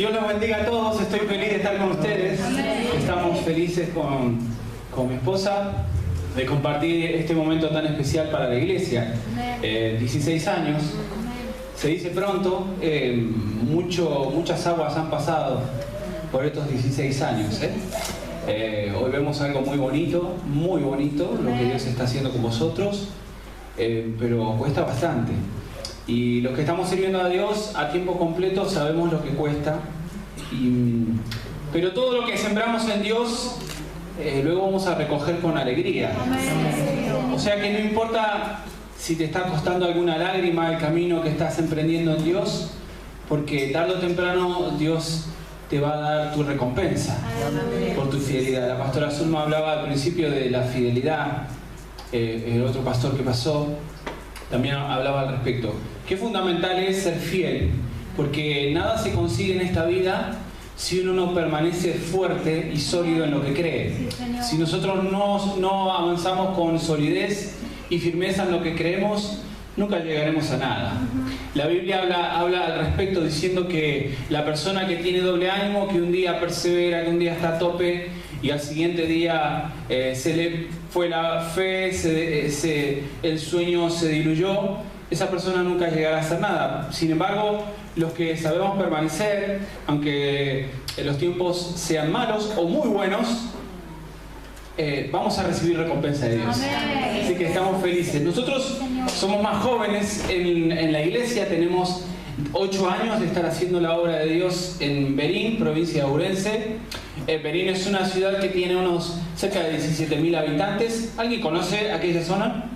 Dios los bendiga a todos, estoy feliz de estar con ustedes. Estamos felices con mi esposa de compartir este momento tan especial para la iglesia. 16 años, se dice pronto, muchas aguas han pasado por estos 16 años. Hoy vemos algo muy bonito, lo que Dios está haciendo con vosotros, pero cuesta bastante. Y los que estamos sirviendo a Dios a tiempo completo sabemos lo que cuesta. Pero todo lo que sembramos en Dios, luego vamos a recoger con alegría. O sea que no importa si te está costando alguna lágrima el camino que estás emprendiendo en Dios, porque tarde o temprano Dios te va a dar tu recompensa por tu fidelidad. La pastora Zulma hablaba al principio de la fidelidad. El otro pastor que pasó también hablaba al respecto. Qué fundamental es ser fiel, porque nada se consigue en esta vida si uno no permanece fuerte y sólido en lo que cree. Si nosotros no avanzamos con solidez y firmeza en lo que creemos, nunca llegaremos a nada. La Biblia habla al respecto diciendo que la persona que tiene doble ánimo, que un día persevera, que un día está a tope y al siguiente día se le fue la fe, el sueño se diluyó, esa persona nunca llegará a hacer nada. Sin embargo, los que sabemos permanecer, aunque los tiempos sean malos o muy buenos, vamos a recibir recompensa de Dios. Amén. Así que estamos felices. Nosotros somos más jóvenes en la iglesia, tenemos 8 años de estar haciendo la obra de Dios en Berín, provincia de Ourense. Berín es una ciudad que tiene cerca de 17.000 habitantes. ¿Alguien conoce aquella zona?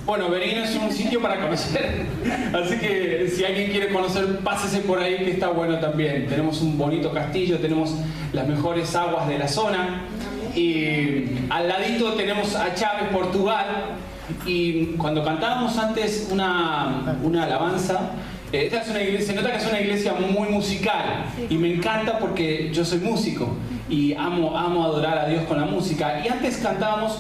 Bueno, Berín es un sitio para conocer, así que si alguien quiere conocer, pásese por ahí, que está bueno también. Tenemos un bonito castillo, tenemos las mejores aguas de la zona y al ladito tenemos a Chaves, Portugal. Y cuando cantábamos antes una alabanza, esta es una iglesia, se nota que es una iglesia muy musical y me encanta porque yo soy músico y amo adorar a Dios con la música. Y antes cantábamos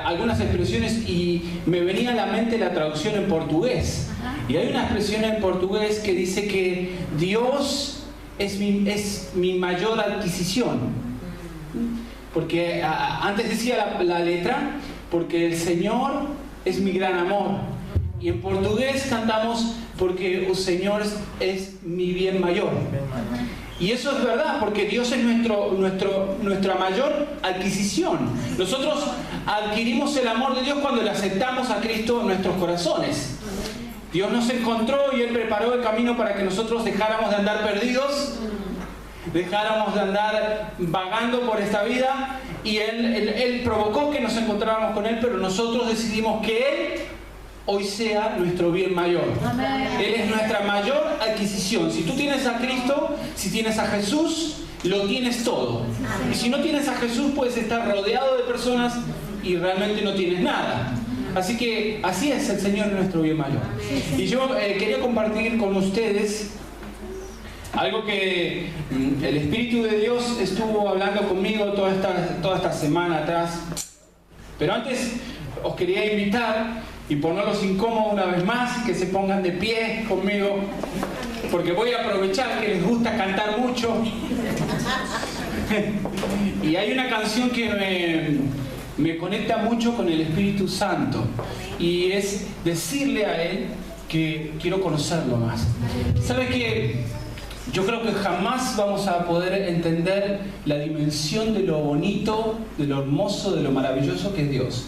algunas expresiones y me venía a la mente la traducción en portugués. Y hay una expresión en portugués que dice que Dios es mi mayor adquisición. Porque antes decía la letra, porque el Señor es mi gran amor. Y en portugués cantamos porque el Señor es mi bien mayor. Y eso es verdad, porque Dios es nuestra mayor adquisición. Nosotros adquirimos el amor de Dios cuando le aceptamos a Cristo en nuestros corazones. Dios nos encontró y Él preparó el camino para que nosotros dejáramos de andar perdidos, dejáramos de andar vagando por esta vida, y Él provocó que nos encontráramos con Él, pero nosotros decidimos que Él hoy sea nuestro bien mayor. Amén. Él es nuestra mayor adquisición. Si tú tienes a Cristo, si tienes a Jesús, lo tienes todo. Amén. Y si no tienes a Jesús, puedes estar rodeado de personas y realmente no tienes nada. Así que así es el Señor, nuestro bien mayor. Y yo quería compartir con ustedes algo que el Espíritu de Dios estuvo hablando conmigo toda esta semana atrás. Pero antes os quería invitar y ponerlos incómodos una vez más, que se pongan de pie conmigo, porque voy a aprovechar que les gusta cantar mucho. Y hay una canción que me conecta mucho con el Espíritu Santo, y es decirle a Él que quiero conocerlo más. ¿Sabe qué? Yo creo que jamás vamos a poder entender la dimensión de lo bonito, de lo hermoso, de lo maravilloso que es Dios.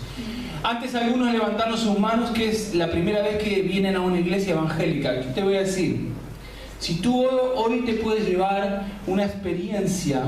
Antes algunos levantaron sus manos, que es la primera vez que vienen a una iglesia evangélica. ¿Qué te voy a decir? Si tú hoy te puedes llevar una experiencia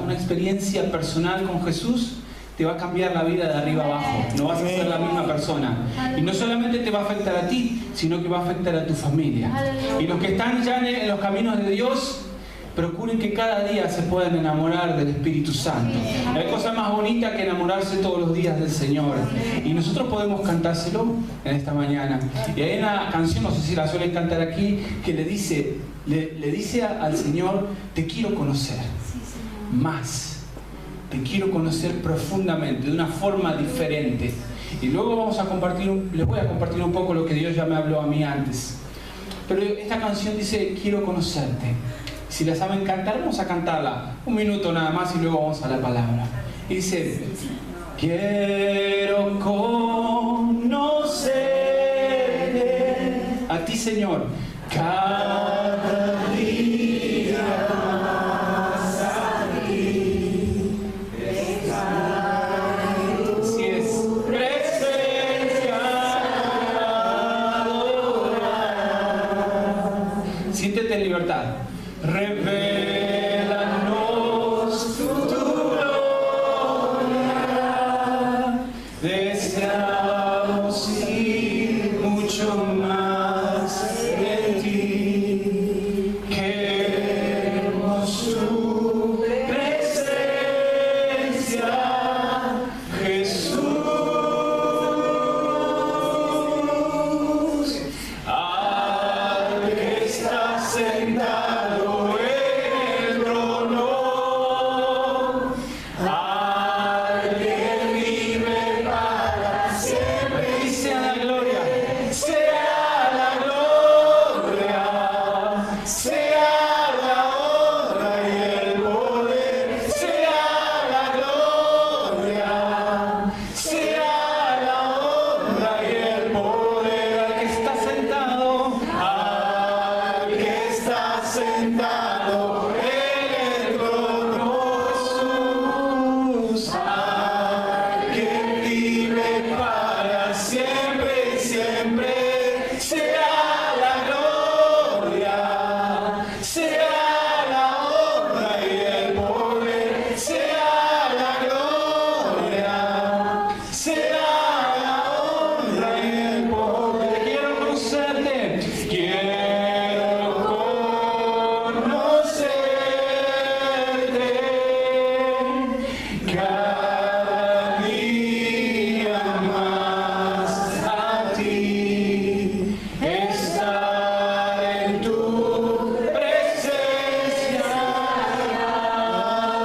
personal con Jesús, te va a cambiar la vida de arriba abajo. No vas a ser la misma persona. Y no solamente te va a afectar a ti, sino que va a afectar a tu familia. Y los que están ya en los caminos de Dios, procuren que cada día se puedan enamorar del Espíritu Santo. No hay cosa más bonita que enamorarse todos los días del Señor. Y nosotros podemos cantárselo en esta mañana. Y hay una canción, no sé si la suelen cantar aquí, que le dice al Señor: te quiero conocer más. Te quiero conocer profundamente, de una forma diferente. Y luego les voy a compartir un poco lo que Dios ya me habló a mí antes. Pero esta canción dice: quiero conocerte. Si la saben cantar, vamos a cantarla. Un minuto nada más y luego vamos a la palabra. Y dice: quiero conocer a ti, Señor, cada día más a ti. Si es presencia adorar. Siéntete en libertad. Revélanos tu gloria. Deseamos ir mucho más de ti. Queremos tu presencia, Jesús. Al que está sentado en el trono, al que vive para siempre, y sea la gloria, sea la gloria, sea la honra y el poder, sea la gloria, sea la honra y el poder al que está sentado, al que está sentado en el trono, Jesús, al que vive para siempre y siempre, sea la gloria, sea la honra y el poder, sea la gloria, sea la honra y el poder. Quiero conocerte, quiero conocerte cada día más a ti, estar en tu presencia,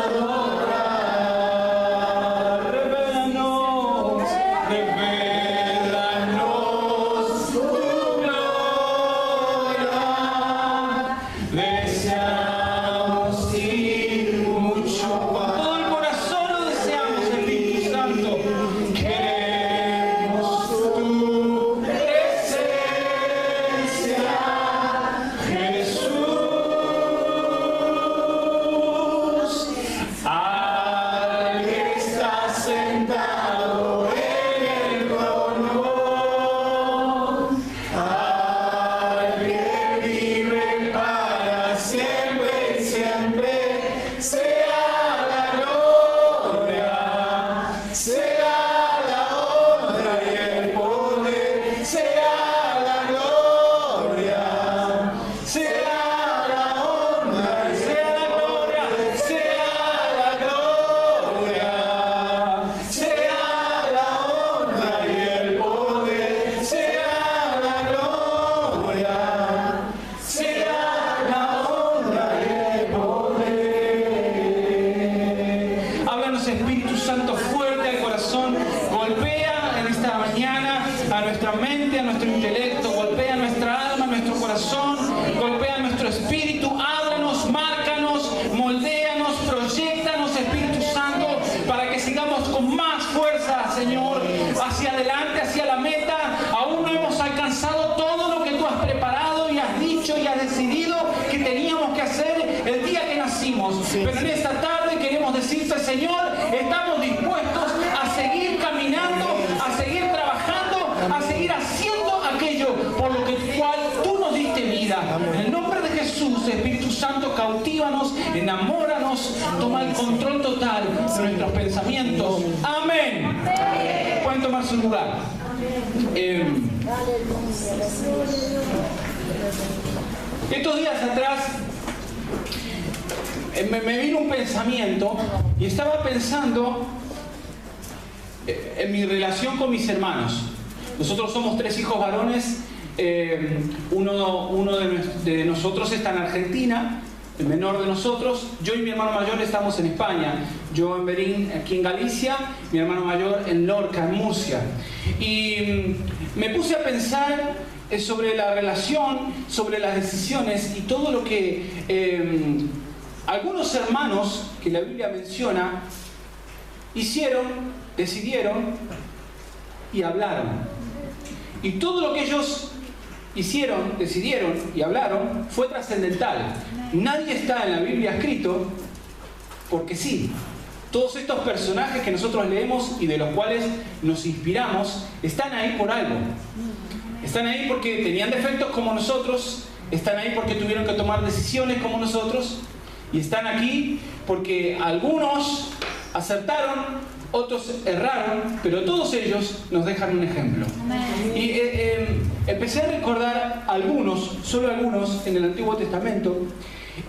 adorar. Revélanos, revélanos tu gloria. Deseamos ir mucho más. Todo el corazón lo deseamos, Espíritu Santo. Queremos tu presencia, Jesús. Al que está sentado en el trono, al que vive para siempre y siempre, sea la gloria, sea la honra y el poder, sea la gloria, sea la honra y sea la gloria, sea la gloria, sea la honra y el poder, sea la gloria, sea la honra y el poder. Háblanos, Espíritu Santo, fuerte al corazón. Golpea en esta mañana a nuestra mente, a nuestro intelecto. Golpea nuestra alma, nuestro corazón. Golpea nuestro espíritu. Háblanos, márcanos, moldéanos, proyéctanos, Espíritu Santo, para que sigamos con más fuerza, Señor, hacia adelante, hacia la meta. Aún no hemos alcanzado todo lo que tú has preparado y has dicho y has decidido que teníamos que hacer el día que nacimos. Pero en esta tarde queremos decirte, Señor, estamos dispuestos a seguir caminando, a seguir trabajando, a seguir haciendo aquello por lo cual tú nos diste vida. En el nombre de Jesús, Espíritu Santo, cautívanos, enamóranos, toma el control total de nuestros pensamientos. Amén. Pueden tomar su lugar. Estos días atrás me vino un pensamiento y estaba pensando en mi relación con mis hermanos. Nosotros somos 3 hijos varones. Uno de nosotros está en Argentina, el menor de nosotros. Yo y mi hermano mayor estamos en España. Yo en Berín, aquí en Galicia, mi hermano mayor en Lorca, en Murcia. Y me puse a pensar sobre la relación, sobre las decisiones y todo lo que algunos hermanos que la Biblia menciona hicieron, decidieron y hablaron. Y todo lo que ellos hicieron, decidieron y hablaron fue trascendental. Nadie está en la Biblia escrito porque sí. Todos estos personajes que nosotros leemos y de los cuales nos inspiramos están ahí por algo. Están ahí porque tenían defectos como nosotros, están ahí porque tuvieron que tomar decisiones como nosotros, y están aquí porque algunos acertaron, otros erraron, pero todos ellos nos dejan un ejemplo. Y empecé a recordar algunos, solo algunos, en el Antiguo Testamento,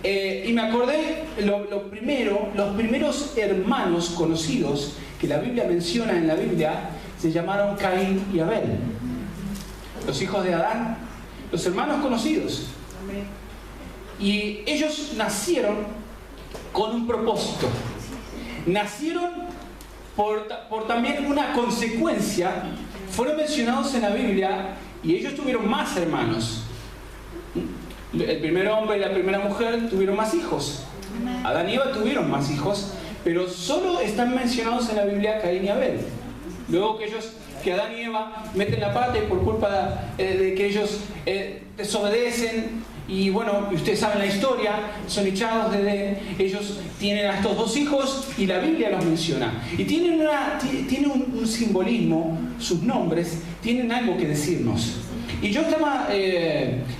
y me acordé los primeros hermanos conocidos que la Biblia menciona en la Biblia se llamaron Caín y Abel. Los hijos de Adán, los hermanos conocidos. Y ellos nacieron con un propósito. Nacieron por también una consecuencia. Fueron mencionados en la Biblia y ellos tuvieron más hermanos. El primer hombre y la primera mujer tuvieron más hijos. Adán y Eva tuvieron más hijos, pero solo están mencionados en la Biblia Caín y Abel. Luego que Adán y Eva meten la pata y por culpa de que ellos desobedecen, y bueno, ustedes saben la historia, son echados de Edén. Ellos tienen a estos dos hijos y la Biblia los menciona. Y tienen un simbolismo, sus nombres tienen algo que decirnos. Y yo estaba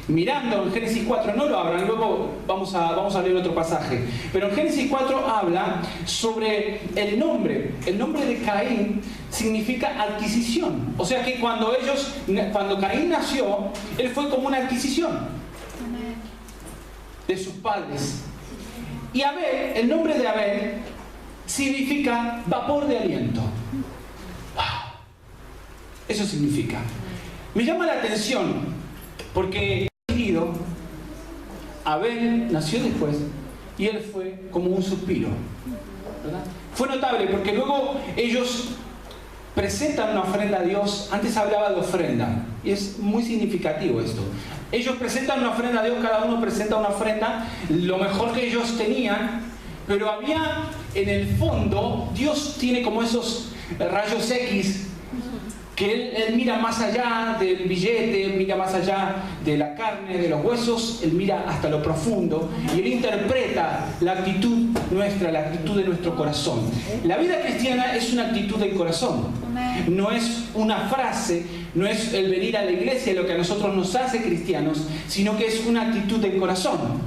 mirando en Génesis 4, no lo abran, luego vamos a leer otro pasaje. Pero en Génesis 4 habla sobre el nombre. El nombre de Caín significa adquisición. O sea que cuando Caín nació, él fue como una adquisición de sus padres. Y Abel, el nombre de Abel significa vapor de aliento. ¡Wow! Eso significa. Me llama la atención porque Abel nació después y él fue como un suspiro, ¿verdad? Fue notable porque luego ellos presentan una ofrenda a Dios. Antes hablaba de ofrenda y es muy significativo esto. Ellos presentan una ofrenda a Dios, cada uno presenta una ofrenda, lo mejor que ellos tenían, pero había en el fondo, Dios tiene como esos rayos X que él mira más allá del billete, mira más allá de la carne, de los huesos, él mira hasta lo profundo y él interpreta la actitud nuestra, la actitud de nuestro corazón. La vida cristiana es una actitud del corazón, no es una frase, no es el venir a la iglesia lo que a nosotros nos hace cristianos, sino que es una actitud del corazón.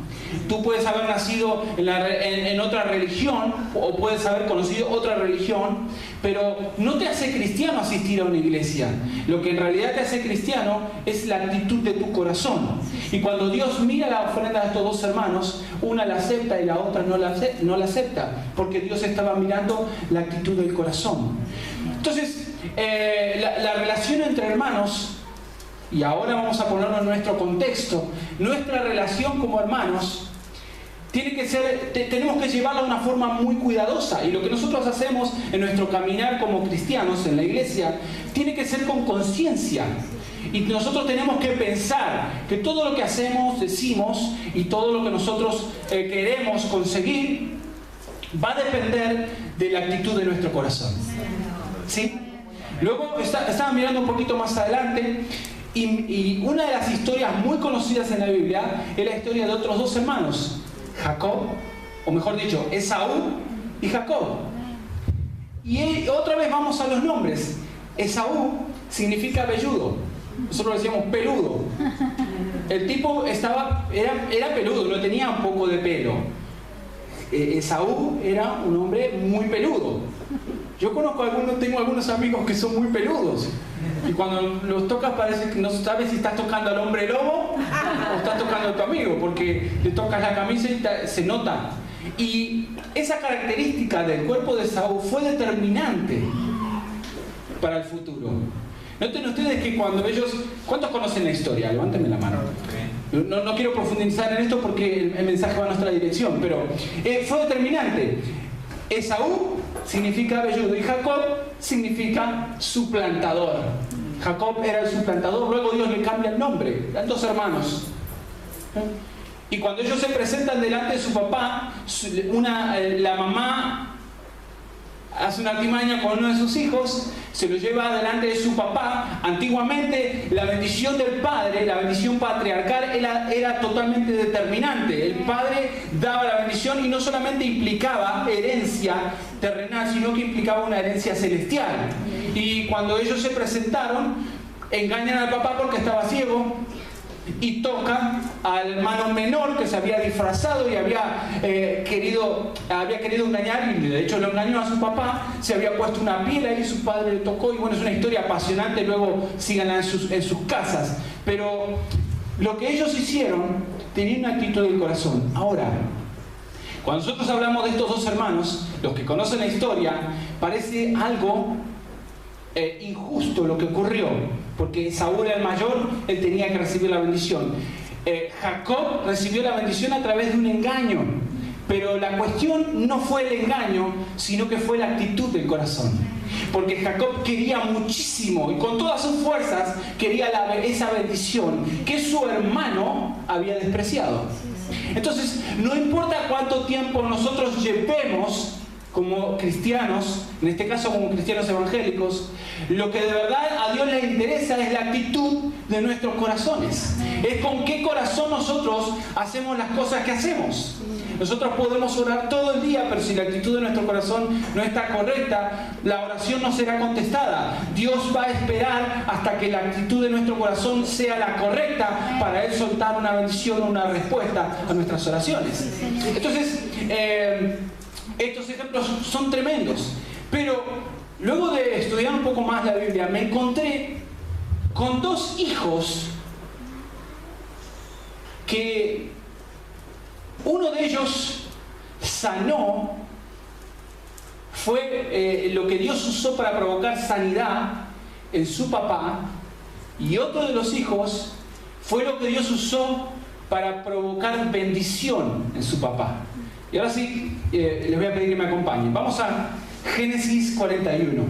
Tú puedes haber nacido en otra religión o puedes haber conocido otra religión, pero no te hace cristiano asistir a una iglesia. Lo que en realidad te hace cristiano es la actitud de tu corazón. Y cuando Dios mira la ofrenda de estos dos hermanos, una la acepta y la otra no la acepta, porque Dios estaba mirando la actitud del corazón. Entonces, la relación entre hermanos, y ahora vamos a ponerlo en nuestro contexto, nuestra relación como hermanos tenemos que llevarla de una forma muy cuidadosa, y lo que nosotros hacemos en nuestro caminar como cristianos en la iglesia tiene que ser con conciencia, y nosotros tenemos que pensar que todo lo que hacemos, decimos y todo lo que nosotros queremos conseguir va a depender de la actitud de nuestro corazón, ¿sí? Luego estaba mirando un poquito más adelante y una de las historias muy conocidas en la Biblia es la historia de otros dos hermanos, Jacob, o mejor dicho, Esaú y Jacob. Y otra vez vamos a los nombres. Esaú significa velludo. Nosotros le decíamos peludo. El tipo era peludo, no tenía un poco de pelo. Esaú era un hombre muy peludo. Yo tengo algunos amigos que son muy peludos. Y cuando los tocas parece que no sabes si estás tocando al hombre lobo o estás tocando a tu amigo, porque le tocas la camisa y se nota. Y esa característica del cuerpo de Esaú fue determinante para el futuro. Noten ustedes que cuando ellos... ¿Cuántos conocen la historia? Levántenme la mano. No quiero profundizar en esto porque el mensaje va a nuestra dirección, pero fue determinante. Esaú significa velludo y Jacob significa suplantador. Jacob era el suplantador, luego Dios le cambia el nombre. Eran dos hermanos. Y cuando ellos se presentan delante de su papá, la mamá hace una artimaña con uno de sus hijos, se lo lleva delante de su papá. Antiguamente la bendición del padre, la bendición patriarcal, era totalmente determinante. El padre daba la bendición y no solamente implicaba herencia terrenal, sino que implicaba una herencia celestial. Y cuando ellos se presentaron, engañan al papá porque estaba ciego y toca al hermano menor que se había disfrazado y había querido engañar, y de hecho lo engañó a su papá. Se había puesto una piel ahí, su padre le tocó, y bueno, es una historia apasionante, luego síganla en sus casas. Pero lo que ellos hicieron tenía una actitud del corazón. Ahora, cuando nosotros hablamos de estos dos hermanos, los que conocen la historia, parece algo injusto lo que ocurrió, porque Saúl era el mayor, él tenía que recibir la bendición. Jacob recibió la bendición a través de un engaño, pero la cuestión no fue el engaño, sino que fue la actitud del corazón. Porque Jacob quería muchísimo y con todas sus fuerzas quería esa bendición que su hermano había despreciado. Entonces, no importa cuánto tiempo nosotros llevemos como cristianos, en este caso como cristianos evangélicos, lo que de verdad a Dios le interesa es la actitud de nuestros corazones. Es con qué corazón nosotros hacemos las cosas que hacemos. Nosotros podemos orar todo el día, pero si la actitud de nuestro corazón no está correcta, la oración no será contestada. Dios va a esperar hasta que la actitud de nuestro corazón sea la correcta para Él soltar una bendición o una respuesta a nuestras oraciones. Entonces, estos ejemplos son tremendos, pero luego de estudiar un poco más la Biblia, me encontré con dos hijos que uno de ellos sanó, fue lo que Dios usó para provocar sanidad en su papá, y otro de los hijos fue lo que Dios usó para provocar bendición en su papá. Y ahora sí, les voy a pedir que me acompañen. Vamos a Génesis 41.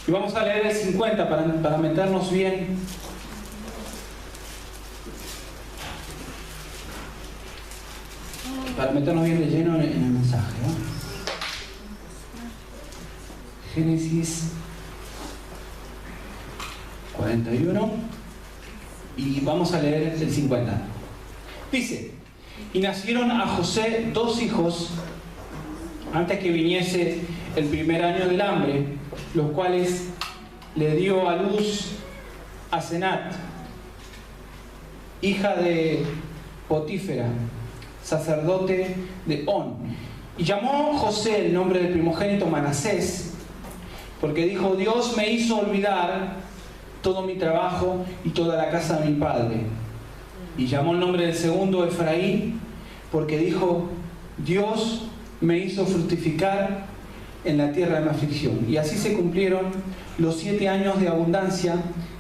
Y vamos a leer el 50 para meternos bien. Para meternos bien de lleno en el mensaje, ¿no? Génesis 41 y vamos a leer el 50. Dice: y nacieron a José dos hijos antes que viniese el primer año del hambre, los cuales le dio a luz a Senat, hija de Potífera, sacerdote de On. Y llamó José el nombre del primogénito Manasés, porque dijo: Dios me hizo olvidar todo mi trabajo y toda la casa de mi padre. Y llamó el nombre del segundo Efraín, porque dijo: Dios me hizo fructificar en la tierra de mi aflicción. Y así se cumplieron los 7 años de abundancia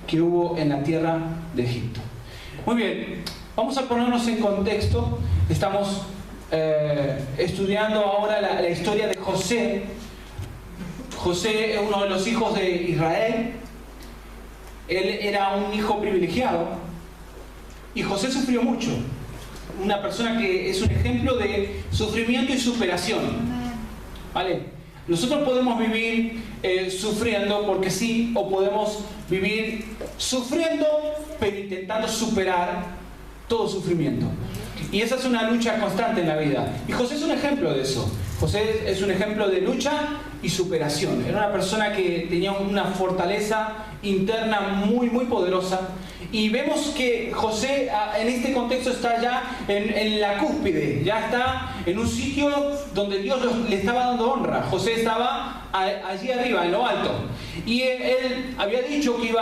que hubo en la tierra de Egipto. Muy bien, vamos a ponernos en contexto. Estamos estudiando ahora la historia de José. José es uno de los hijos de Israel. Él era un hijo privilegiado y José sufrió mucho. Una persona que es un ejemplo de sufrimiento y superación. ¿Vale? Nosotros podemos vivir sufriendo porque sí, o podemos vivir sufriendo pero intentando superar todo sufrimiento. Y esa es una lucha constante en la vida. Y José es un ejemplo de eso. José es un ejemplo de lucha y superación. Era una persona que tenía una fortaleza interna muy, muy poderosa. Y vemos que José en este contexto está ya en la cúspide, ya está en un sitio donde Dios le estaba dando honra. José estaba allí arriba, en lo alto. Y él había dicho que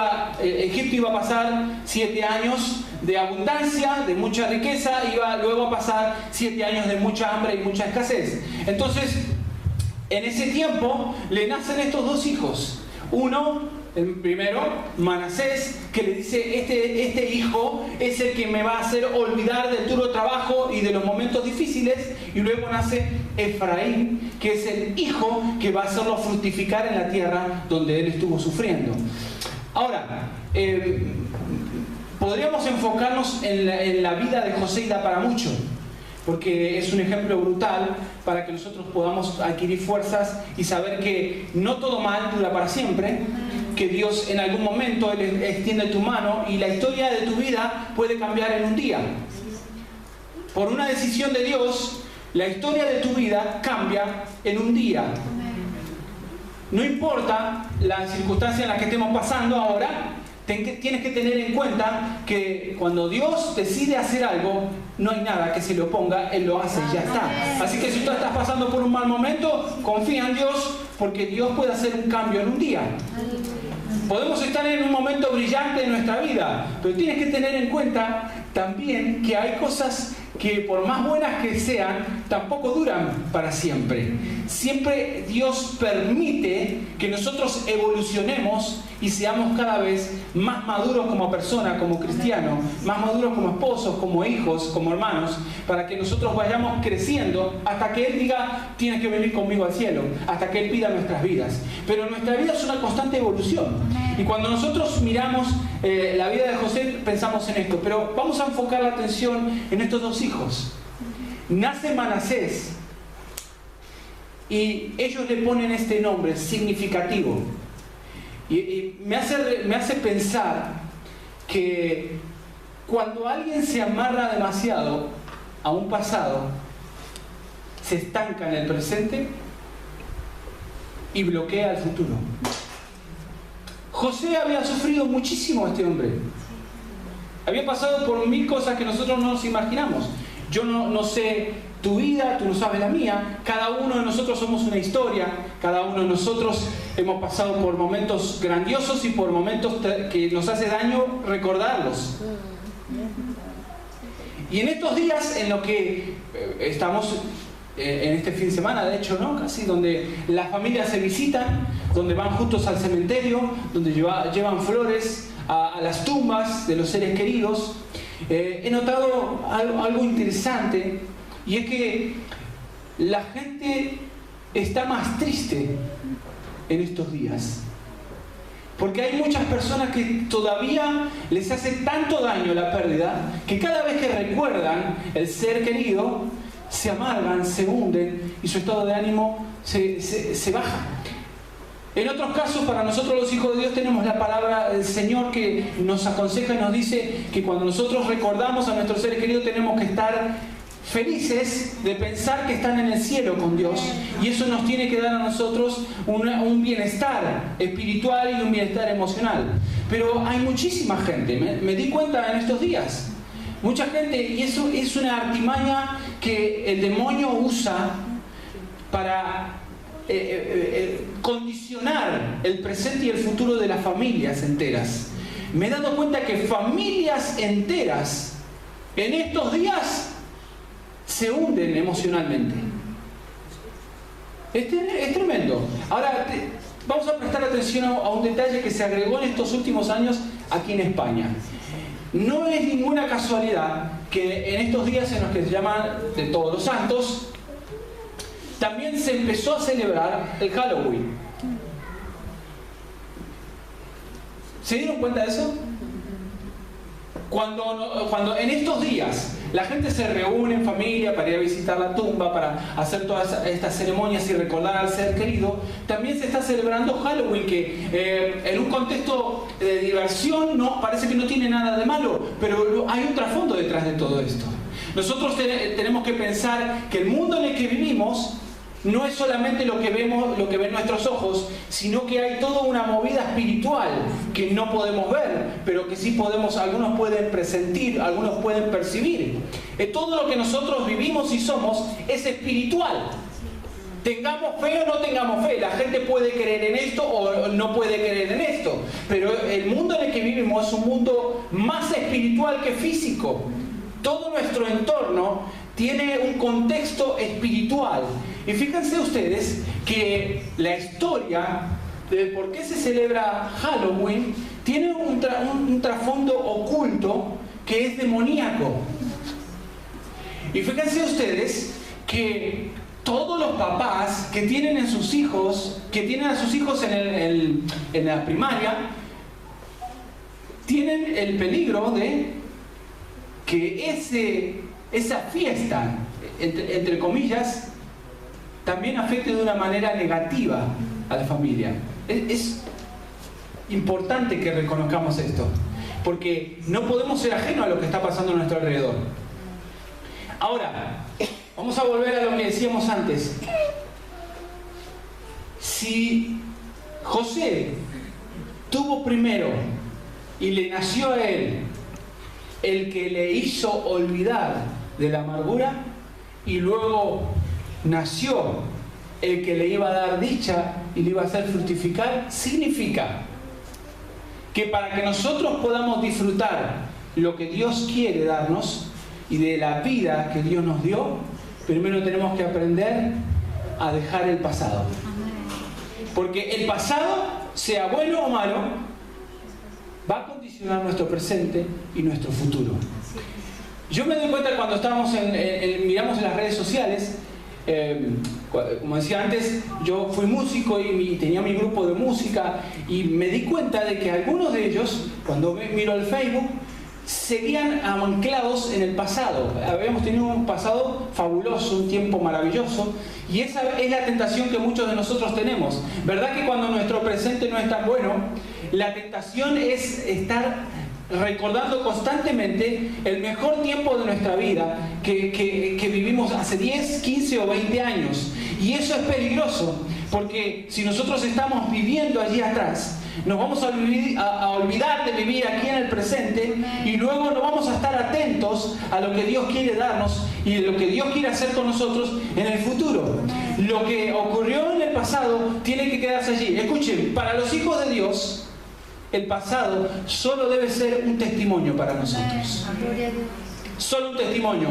Egipto iba a pasar 7 años de abundancia, de mucha riqueza, iba luego a pasar 7 años de mucha hambre y mucha escasez. Entonces, en ese tiempo le nacen estos 2 hijos. Uno, el primero, Manasés, que le dice, este hijo es el que me va a hacer olvidar del duro trabajo y de los momentos difíciles. Y luego nace Efraín, que es el hijo que va a hacerlo fructificar en la tierra donde él estuvo sufriendo. Ahora, podríamos enfocarnos en la vida de José y da para mucho, porque es un ejemplo brutal para que nosotros podamos adquirir fuerzas y saber que no todo mal dura para siempre, que Dios en algún momento Él extiende tu mano y la historia de tu vida puede cambiar en un día. Por una decisión de Dios, la historia de tu vida cambia en un día. No importa la circunstancia en la que estemos pasando ahora, tienes que tener en cuenta que cuando Dios decide hacer algo, no hay nada que se le oponga, Él lo hace y ya está. Así que si tú estás pasando por un mal momento, confía en Dios, porque Dios puede hacer un cambio en un día. Podemos estar en un momento brillante en nuestra vida, pero tienes que tener en cuenta también que hay cosas que por más buenas que sean, tampoco duran para siempre. Siempre Dios permite que nosotros evolucionemos y seamos cada vez más maduros como personas, como cristianos, más maduros como esposos, como hijos, como hermanos, para que nosotros vayamos creciendo hasta que Él diga, tienes que venir conmigo al cielo, hasta que Él pida nuestras vidas. Pero nuestra vida es una constante evolución. Y cuando nosotros miramos la vida de José, pensamos en esto. Pero vamos a enfocar la atención en estos 2 hijos. Nace Manasés y ellos le ponen este nombre significativo. Y me hace pensar que cuando alguien se amarra demasiado a un pasado, se estanca en el presente y bloquea el futuro. José había sufrido muchísimo, este hombre. Había pasado por 1000 cosas que nosotros no nos imaginamos. Yo no sé tu vida, tú no sabes la mía. Cada uno de nosotros somos una historia. Cada uno de nosotros hemos pasado por momentos grandiosos y por momentos que nos hace daño recordarlos. Y en estos días en los que estamos, en este fin de semana, de hecho, ¿no? Casi, donde las familias se visitan, donde van juntos al cementerio, donde llevan flores a las tumbas de los seres queridos, he notado algo interesante, y es que la gente está más triste en estos días. Porque hay muchas personas que todavía les hace tanto daño la pérdida, que cada vez que recuerdan el ser querido, se amargan, se hunden y su estado de ánimo se baja. En otros casos, para nosotros los hijos de Dios, tenemos la palabra del Señor que nos aconseja y nos dice que cuando nosotros recordamos a nuestros seres queridos, tenemos que estar felices de pensar que están en el cielo con Dios, y eso nos tiene que dar a nosotros un bienestar espiritual y un bienestar emocional. Pero hay muchísima gente, me di cuenta en estos días, mucha gente, y eso es una artimaña que el demonio usa para condicionar el presente y el futuro de las familias enteras. Me he dado cuenta que familias enteras en estos días se hunden emocionalmente. Es tremendo. Ahora vamos a prestar atención a un detalle que se agregó en estos últimos años aquí en España. No es ninguna casualidad que en estos días en los que se llaman de Todos los Santos, también se empezó a celebrar el Halloween. ¿Se dieron cuenta de eso? Cuando en estos días la gente se reúne en familia para ir a visitar la tumba, para hacer todas estas ceremonias y recordar al ser querido, también se está celebrando Halloween, que en un contexto de diversión parece que no tiene nada de malo, pero hay un trasfondo detrás de todo esto. Nosotros tenemos que pensar que el mundo en el que vivimos no es solamente lo que vemos, lo que ven nuestros ojos, sino que hay toda una movida espiritual que no podemos ver, pero que sí algunos pueden presentir, algunos pueden percibir. Todo lo que nosotros vivimos y somos es espiritual. tengamos fe o no tengamos fe. La gente puede creer en esto o no puede creer en esto. Pero el mundo en el que vivimos es un mundo más espiritual que físico. Todo nuestro entorno tiene un contexto espiritual. Y fíjense ustedes que la historia de por qué se celebra Halloween tiene un trasfondo oculto que es demoníaco. Y fíjense ustedes que todos los papás que tienen a sus hijos en la primaria, tienen el peligro de que esa fiesta, entre comillas, también afecte de una manera negativa a la familia. Es importante que reconozcamos esto, porque no podemos ser ajenos a lo que está pasando a nuestro alrededor. Ahora, vamos a volver a lo que decíamos antes. Si José tuvo primero y le nació a él el que le hizo olvidar de la amargura, y luego nació el que le iba a dar dicha y le iba a hacer fructificar, significa que para que nosotros podamos disfrutar lo que Dios quiere darnos y de la vida que Dios nos dio, primero tenemos que aprender a dejar el pasado. Porque el pasado, sea bueno o malo, va a condicionar nuestro presente y nuestro futuro. Yo me doy cuenta cuando estábamos miramos en las redes sociales, como decía antes, yo fui músico y tenía mi grupo de música, y me di cuenta de que algunos de ellos, cuando miro el Facebook, seguían anclados en el pasado. Habíamos tenido un pasado fabuloso, un tiempo maravilloso, y esa es la tentación que muchos de nosotros tenemos. ¿Verdad que cuando nuestro presente no es tan bueno, la tentación es estar recordando constantemente el mejor tiempo de nuestra vida que vivimos hace 10, 15 o 20 años? Y eso es peligroso, porque si nosotros estamos viviendo allí atrás, nos vamos a olvidar de vivir aquí en el presente, y luego no vamos a estar atentos a lo que Dios quiere darnos y lo que Dios quiere hacer con nosotros en el futuro. Lo que ocurrió en el pasado tiene que quedarse allí. Escuchen, para los hijos de Dios, el pasado solo debe ser un testimonio para nosotros. Solo un testimonio.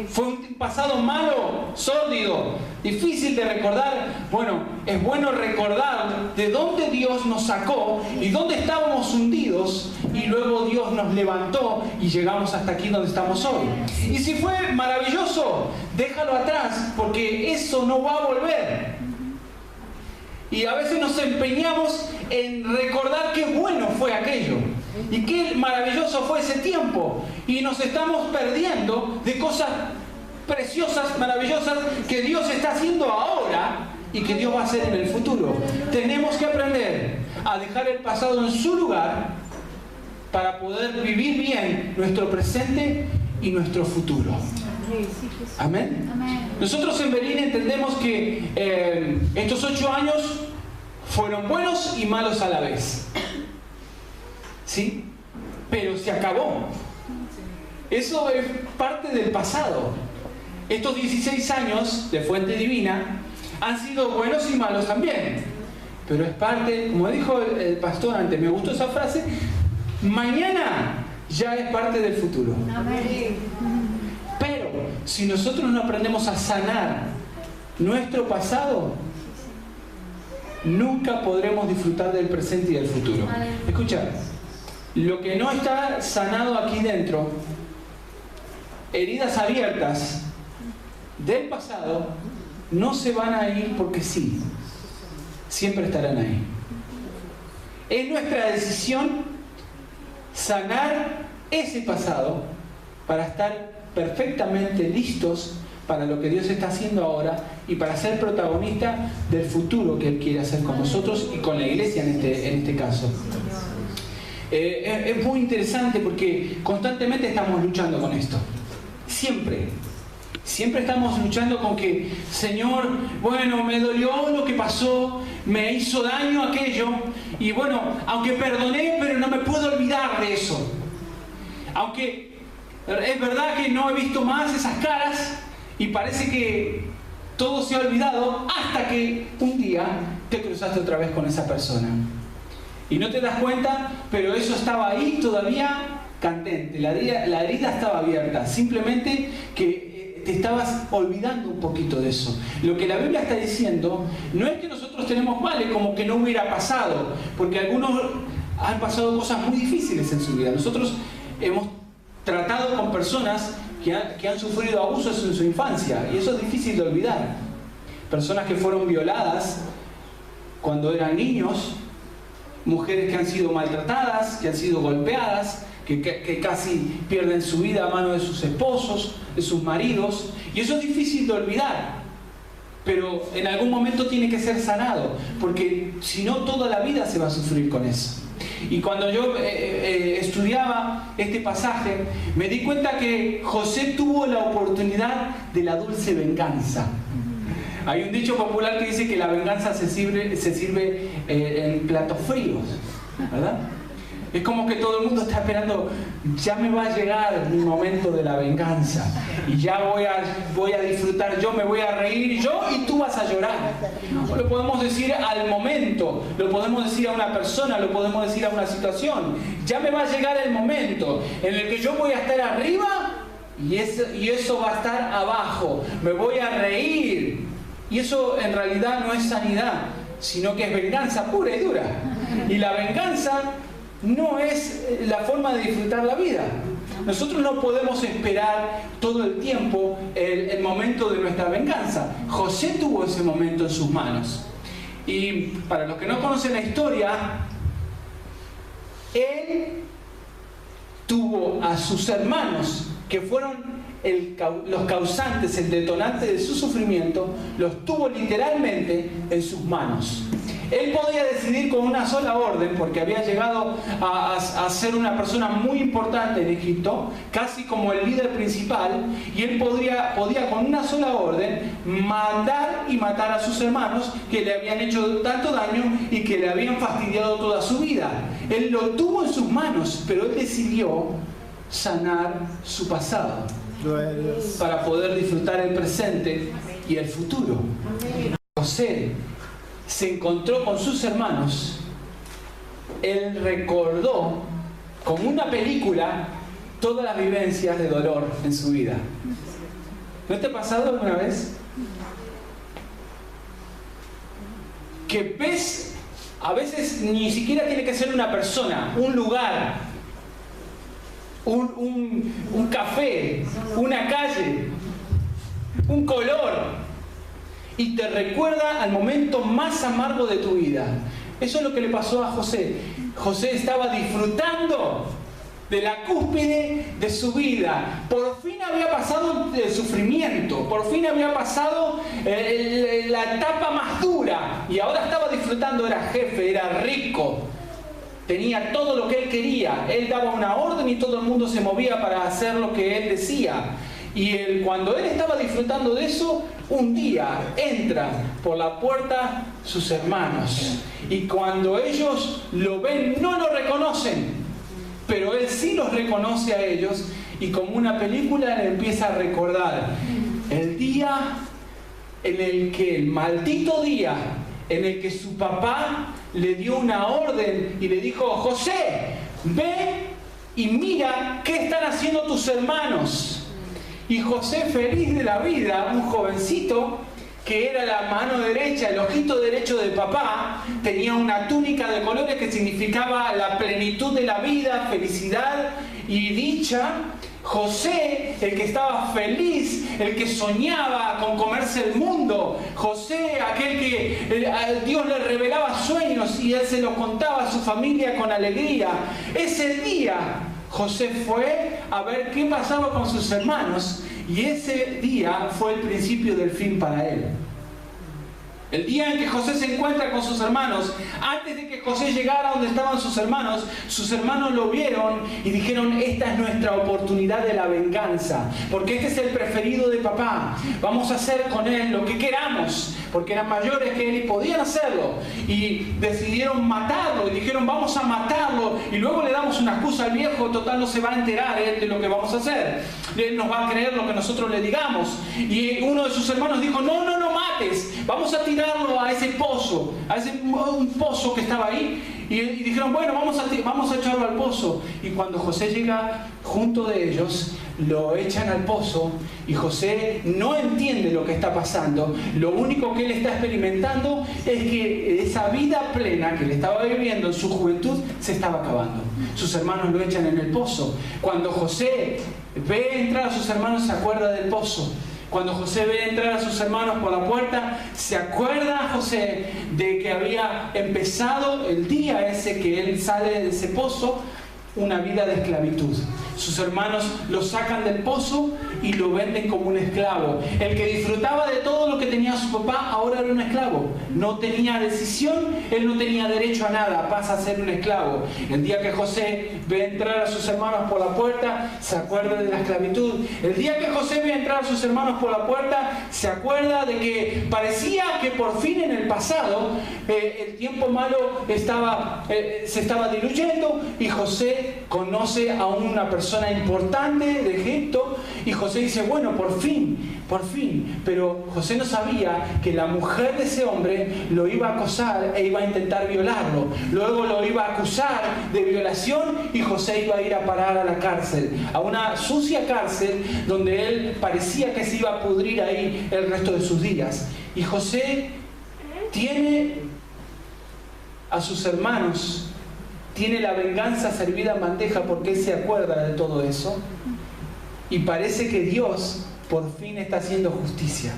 Fue un pasado malo, sórdido, difícil de recordar. Bueno, es bueno recordar de dónde Dios nos sacó y dónde estábamos hundidos, y luego Dios nos levantó y llegamos hasta aquí donde estamos hoy. Y si fue maravilloso, déjalo atrás, porque eso no va a volver. Y a veces nos empeñamos en recordar qué bueno fue aquello y qué maravilloso fue ese tiempo, y nos estamos perdiendo de cosas preciosas, maravillosas que Dios está haciendo ahora y que Dios va a hacer en el futuro. Tenemos que aprender a dejar el pasado en su lugar para poder vivir bien nuestro presente y nuestro futuro. Amén. Nosotros en Berín entendemos que estos 8 años fueron buenos y malos a la vez. ¿Sí? Pero se acabó. Eso es parte del pasado. Estos 16 años de Fuente Divina han sido buenos y malos también. Pero es parte, como dijo el pastor antes, me gustó esa frase, mañana ya es parte del futuro. Pero si nosotros no aprendemos a sanar nuestro pasado, nunca podremos disfrutar del presente y del futuro. Escucha, lo que no está sanado aquí dentro, heridas abiertas del pasado, no se van a ir porque sí, siempre estarán ahí. Es nuestra decisión sanar ese pasado para estar perfectamente listos para lo que Dios está haciendo ahora y para ser protagonista del futuro que Él quiere hacer con nosotros y con la iglesia en este caso. Es muy interesante porque constantemente estamos luchando con esto. Siempre estamos luchando con que, Señor, bueno, me dolió lo que pasó, me hizo daño aquello, y bueno, aunque perdoné, pero no me puedo olvidar de eso. Aunque es verdad que no he visto más esas caras y parece que todo se ha olvidado hasta que un día te cruzaste otra vez con esa persona. Y no te das cuenta, pero eso estaba ahí todavía candente, la herida estaba abierta, simplemente que te estabas olvidando un poquito de eso. Lo que la Biblia está diciendo no es que nosotros tenemos males como que no hubiera pasado, porque algunos han pasado cosas muy difíciles en su vida. Nosotros hemos tratado con personas que han sufrido abusos en su infancia, y eso es difícil de olvidar. Personas que fueron violadas cuando eran niños, mujeres que han sido maltratadas, que han sido golpeadas, que casi pierden su vida a manos de sus esposos, de sus maridos, y eso es difícil de olvidar, pero en algún momento tiene que ser sanado, porque si no toda la vida se va a sufrir con eso. Y cuando yo estudiaba este pasaje, me di cuenta que José tuvo la oportunidad de la dulce venganza. Hay un dicho popular que dice que la venganza se sirve en platos fríos, ¿verdad? Es como que todo el mundo está esperando, ya me va a llegar mi momento de la venganza y ya voy a disfrutar yo, me voy a reír yo y tú vas a llorar. O lo podemos decir al momento, lo podemos decir a una persona, lo podemos decir a una situación. Ya me va a llegar el momento en el que yo voy a estar arriba y eso va a estar abajo. Me voy a reír. Y eso en realidad no es sanidad, sino que es venganza pura y dura. Y la venganza no es la forma de disfrutar la vida. Nosotros no podemos esperar todo el tiempo el momento de nuestra venganza. José tuvo ese momento en sus manos. Y para los que no conocen la historia, él tuvo a sus hermanos, que fueron los causantes, el detonante de su sufrimiento, los tuvo literalmente en sus manos. Él podía decidir con una sola orden, porque había llegado a ser una persona muy importante en Egipto, casi como el líder principal, y él podía con una sola orden mandar y matar a sus hermanos que le habían hecho tanto daño y que le habían fastidiado toda su vida. Él lo tuvo en sus manos, pero él decidió sanar su pasado para poder disfrutar el presente y el futuro. José se encontró con sus hermanos. Él recordó, como una película, todas las vivencias de dolor en su vida. ¿No te ha pasado alguna vez? Que ves, a veces ni siquiera tiene que ser una persona, un lugar, un café, una calle, un color, y te recuerda al momento más amargo de tu vida. Eso es lo que le pasó a José. José estaba disfrutando de la cúspide de su vida. Por fin había pasado el sufrimiento, por fin había pasado la etapa más dura, y ahora estaba disfrutando. Era jefe, era rico, tenía todo lo que él quería. Él daba una orden y todo el mundo se movía para hacer lo que él decía. Y cuando él estaba disfrutando de eso, un día entran por la puerta sus hermanos. Y cuando ellos lo ven, no lo reconocen. Pero él sí los reconoce a ellos. Y como una película, le empieza a recordar el día en el que, el maldito día, en el que su papá le dio una orden y le dijo: José, ve y mira qué están haciendo tus hermanos. Y José, feliz de la vida, un jovencito que era la mano derecha, el ojito derecho de papá, tenía una túnica de colores que significaba la plenitud de la vida, felicidad y dicha. José, el que estaba feliz, el que soñaba con comerse el mundo. José, aquel que Dios le revelaba sueños y él se los contaba a su familia con alegría. Ese día José fue a ver qué pasaba con sus hermanos, y ese día fue el principio del fin para él. El día en que José se encuentra con sus hermanos, antes de que José llegara donde estaban sus hermanos lo vieron y dijeron: esta es nuestra oportunidad de la venganza, porque este es el preferido de papá. Vamos a hacer con él lo que queramos, porque eran mayores que él y podían hacerlo. Y decidieron matarlo y dijeron: vamos a matarlo y luego le damos una excusa al viejo, total no se va a enterar él de lo que vamos a hacer. Él nos va a creer lo que nosotros le digamos. Y uno de sus hermanos dijo: no, mates, vamos a tirarlo a ese pozo, un pozo que estaba ahí. Y dijeron, bueno, vamos a echarlo al pozo. Y cuando José llega junto de ellos, lo echan al pozo y José no entiende lo que está pasando. Lo único que él está experimentando es que esa vida plena que él estaba viviendo en su juventud se estaba acabando. Sus hermanos lo echan en el pozo. Cuando José ve entrar a sus hermanos, se acuerda del pozo. Cuando José ve entrar a sus hermanos por la puerta, se acuerda José de que había empezado el día ese que él sale de ese pozo, una vida de esclavitud. Sus hermanos lo sacan del pozo y lo venden como un esclavo. El que disfrutaba de todo lo que tenía su papá, ahora era un esclavo. No tenía decisión, él no tenía derecho a nada, pasa a ser un esclavo. El día que José ve entrar a sus hermanos por la puerta, se acuerda de la esclavitud. El día que José ve entrar a sus hermanos por la puerta, se acuerda de que parecía que por fin en el pasado el tiempo malo se estaba diluyendo, y José conoce a una persona importante de Egipto, y José dice, bueno, por fin, pero José no sabía que la mujer de ese hombre lo iba a acosar e iba a intentar violarlo, luego lo iba a acusar de violación y José iba a ir a parar a la cárcel, a una sucia cárcel donde él parecía que se iba a pudrir ahí el resto de sus días. Y José tiene a sus hermanos, tiene la venganza servida en bandeja porque él se acuerda de todo eso, y parece que Dios por fin está haciendo justicia.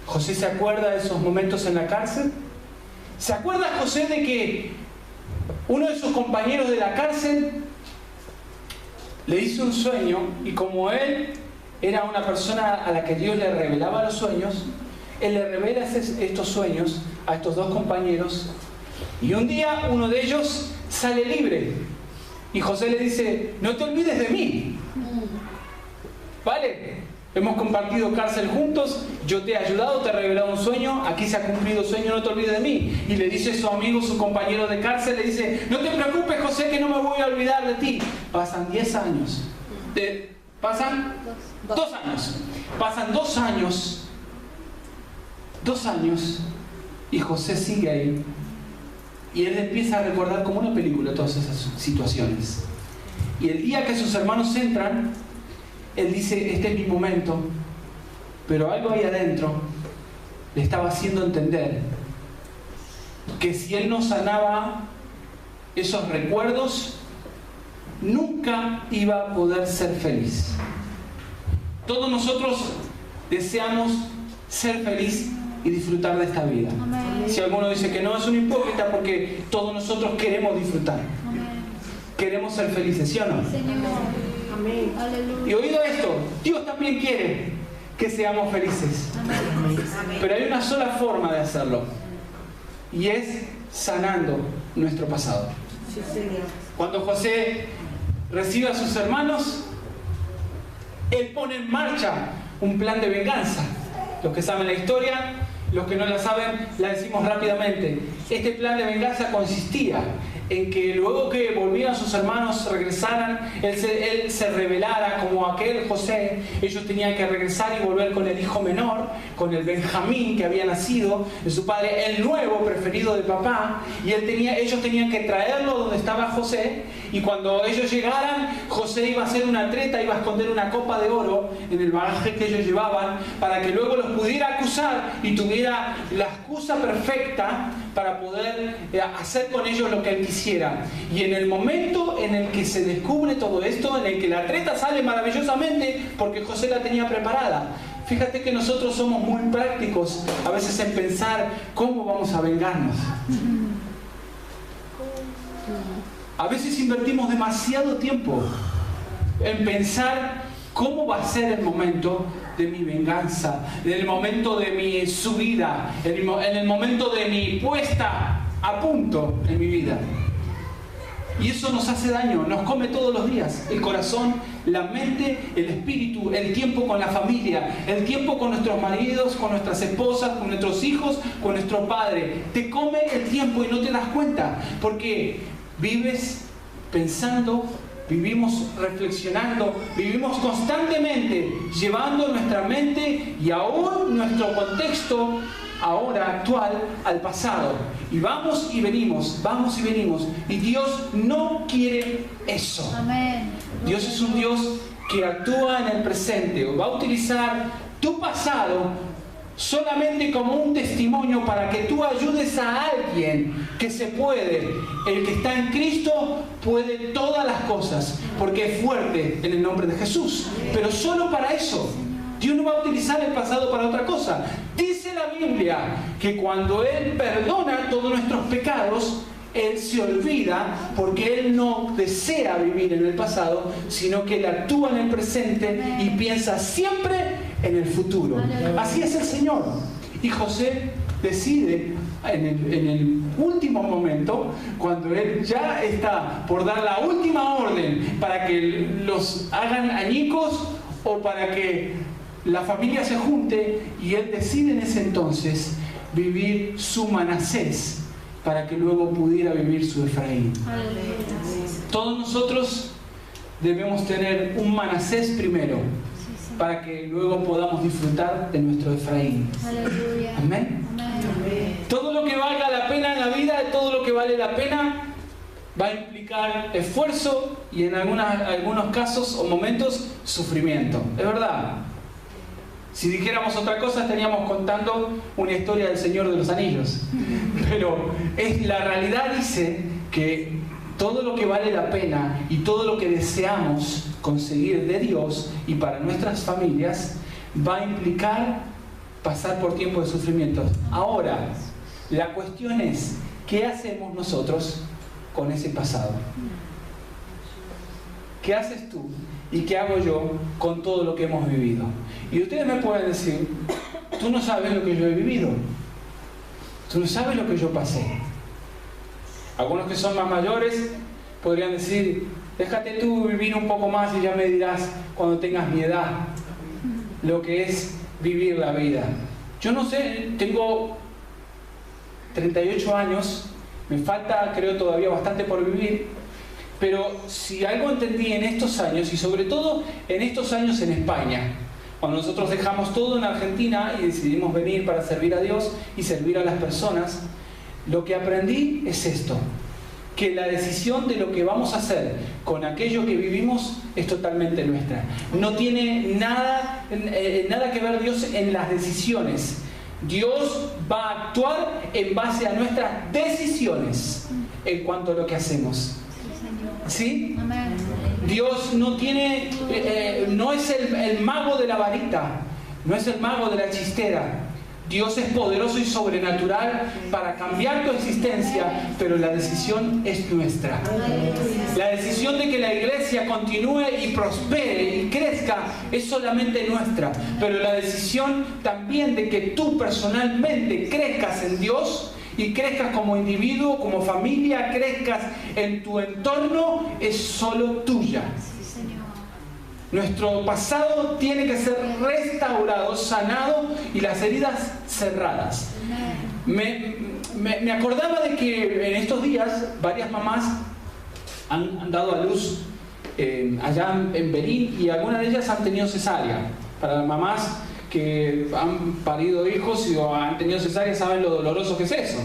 José se acuerda de esos momentos en la cárcel. ¿Se acuerda José de que uno de sus compañeros de la cárcel le hizo un sueño, y como él era una persona a la que Dios le revelaba los sueños, él le revela estos sueños a estos dos compañeros, y un día uno de ellos sale libre y José le dice, no te olvides de mí, ¿vale? Hemos compartido cárcel juntos, yo te he ayudado, te he revelado un sueño, aquí se ha cumplido el sueño, no te olvides de mí. Y le dice su amigo, su compañero de cárcel, le dice, no te preocupes José, que no me voy a olvidar de ti. Pasan 10 años. Pasan 2 años. Pasan 2 años. 2 años. Y José sigue ahí. Y él empieza a recordar como una película todas esas situaciones. Y el día que sus hermanos entran, él dice, este es mi momento, pero algo ahí adentro le estaba haciendo entender que si él no sanaba esos recuerdos, nunca iba a poder ser feliz. Todos nosotros deseamos ser feliz y disfrutar de esta vida. Amén. Si alguno dice que no, es un hipócrita, porque todos nosotros queremos disfrutar. Amén. Queremos ser felices, ¿sí o no? Señor. Amén. Y oído esto, Dios también quiere que seamos felices. Amén. Pero hay una sola forma de hacerlo, y es sanando nuestro pasado. Sí, Señor. Cuando José recibe a sus hermanos, él pone en marcha un plan de venganza. Los que saben la historia, los que no la saben, la decimos rápidamente. Este plan de venganza consistía en que luego que volvieran sus hermanos, regresaran, él se rebelara como aquel José. Ellos tenían que regresar y volver con el hijo menor, con el Benjamín que había nacido de su padre, el nuevo preferido de papá, y ellos tenían que traerlo donde estaba José, y cuando ellos llegaran, José iba a hacer una treta, iba a esconder una copa de oro en el bagaje que ellos llevaban, para que luego los pudiera acusar y tuviera la excusa perfecta para poder hacer con ellos lo que él quisiera. Y en el momento en el que se descubre todo esto, en el que la treta sale maravillosamente, porque José la tenía preparada. Fíjate que nosotros somos muy prácticos a veces en pensar cómo vamos a vengarnos. A veces invertimos demasiado tiempo en pensar cómo va a ser el momento de mi venganza, en el momento de mi subida, en el momento de mi puesta a punto en mi vida. Y eso nos hace daño, nos come todos los días. El corazón, la mente, el espíritu, el tiempo con la familia, el tiempo con nuestros maridos, con nuestras esposas, con nuestros hijos, con nuestro padre. Te come el tiempo y no te das cuenta, porque vives pensando vivimos reflexionando, vivimos constantemente llevando nuestra mente y aún nuestro contexto ahora actual al pasado. Y vamos y venimos, y Dios no quiere eso. Amén. Dios es un Dios que actúa en el presente, o va a utilizar tu pasado solamente como un testimonio para que tú ayudes a alguien que se puede. El que está en Cristo puede todas las cosas, porque es fuerte en el nombre de Jesús. Pero solo para eso. Dios no va a utilizar el pasado para otra cosa. Dice la Biblia que cuando Él perdona todos nuestros pecados, Él se olvida, porque Él no desea vivir en el pasado, sino que Él actúa en el presente y piensa siempre en el futuro. Así es el Señor. Y José decide en el último momento, cuando él ya está por dar la última orden para que los hagan añicos o para que la familia se junte, y él decide en ese entonces vivir su Manasés para que luego pudiera vivir su Efraín. Todos nosotros debemos tener un Manasés primero, para que luego podamos disfrutar de nuestro Efraín. Aleluya. Amén. Amén. Todo lo que valga la pena en la vida, todo lo que vale la pena, va a implicar esfuerzo y en algunos casos o momentos sufrimiento. Es verdad. Si dijéramos otra cosa, estaríamos contando una historia del Señor de los Anillos. Pero la realidad dice que todo lo que vale la pena y todo lo que deseamos conseguir de Dios y para nuestras familias va a implicar pasar por tiempos de sufrimiento. Ahora, la cuestión es, ¿qué hacemos nosotros con ese pasado? ¿Qué haces tú y qué hago yo con todo lo que hemos vivido? Y ustedes me pueden decir, tú no sabes lo que yo he vivido, tú no sabes lo que yo pasé. Algunos que son más mayores podrían decir, déjate tú vivir un poco más y ya me dirás cuando tengas mi edad lo que es vivir la vida. Yo no sé, tengo 38 años, me falta creo todavía bastante por vivir, pero si algo entendí en estos años, y sobre todo en estos años en España, cuando nosotros dejamos todo en Argentina y decidimos venir para servir a Dios y servir a las personas, lo que aprendí es esto, que la decisión de lo que vamos a hacer con aquello que vivimos es totalmente nuestra. No tiene nada que ver Dios en las decisiones. Dios va a actuar en base a nuestras decisiones en cuanto a lo que hacemos. ¿Sí? Dios no tiene, no es el mago de la varita, no es el mago de la chistera. Dios es poderoso y sobrenatural para cambiar tu existencia, pero la decisión es nuestra. La decisión de que la iglesia continúe y prospere y crezca es solamente nuestra, pero la decisión también de que tú personalmente crezcas en Dios y crezcas como individuo, como familia, crezcas en tu entorno, es solo tuya. Nuestro pasado tiene que ser restaurado, sanado y las heridas cerradas. Me acordaba de que en estos días varias mamás han dado a luz allá en Berín, y algunas de ellas han tenido cesárea. Para las mamás que han parido hijos y o han tenido cesárea saben lo doloroso que es eso.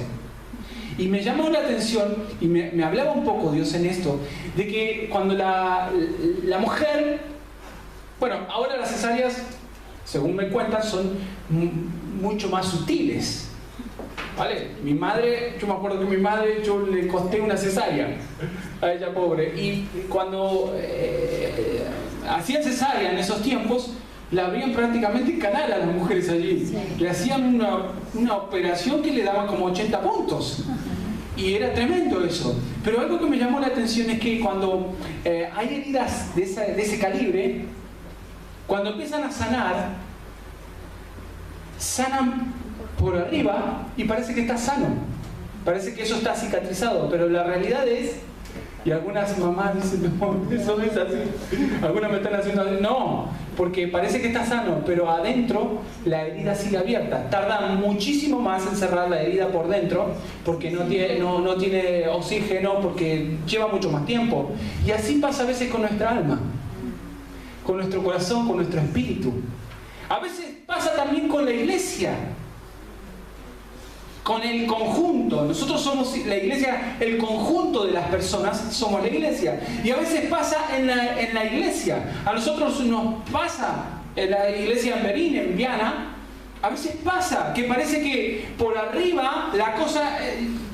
Y me llamó la atención, y me hablaba un poco Dios en esto, de que cuando la mujer... Bueno, ahora las cesáreas, según me cuentan, son mucho más sutiles. ¿Vale? Mi madre, yo me acuerdo que mi madre, yo le costé una cesárea a ella, pobre. Y cuando hacían cesárea en esos tiempos, la abrían prácticamente en canal a las mujeres allí. Sí. Le hacían una operación que le daba como 80 puntos. Y era tremendo eso. Pero algo que me llamó la atención es que cuando hay heridas de ese calibre, cuando empiezan a sanar, sanan por arriba y parece que está sano. Parece que eso está cicatrizado, pero la realidad es Y algunas mamás dicen, no, eso no es así. Algunas me están haciendo así. No, porque parece que está sano, pero adentro la herida sigue abierta. Tarda muchísimo más en cerrar la herida por dentro, porque no tiene oxígeno, porque lleva mucho más tiempo. Y así pasa a veces con nuestra alma, con nuestro corazón, con nuestro espíritu. A veces pasa también con la iglesia, con el conjunto. Nosotros somos la iglesia, el conjunto de las personas somos la iglesia. Y a veces pasa en la iglesia. A nosotros nos pasa en la iglesia en Berín, en Viana. A veces pasa que parece que por arriba la cosa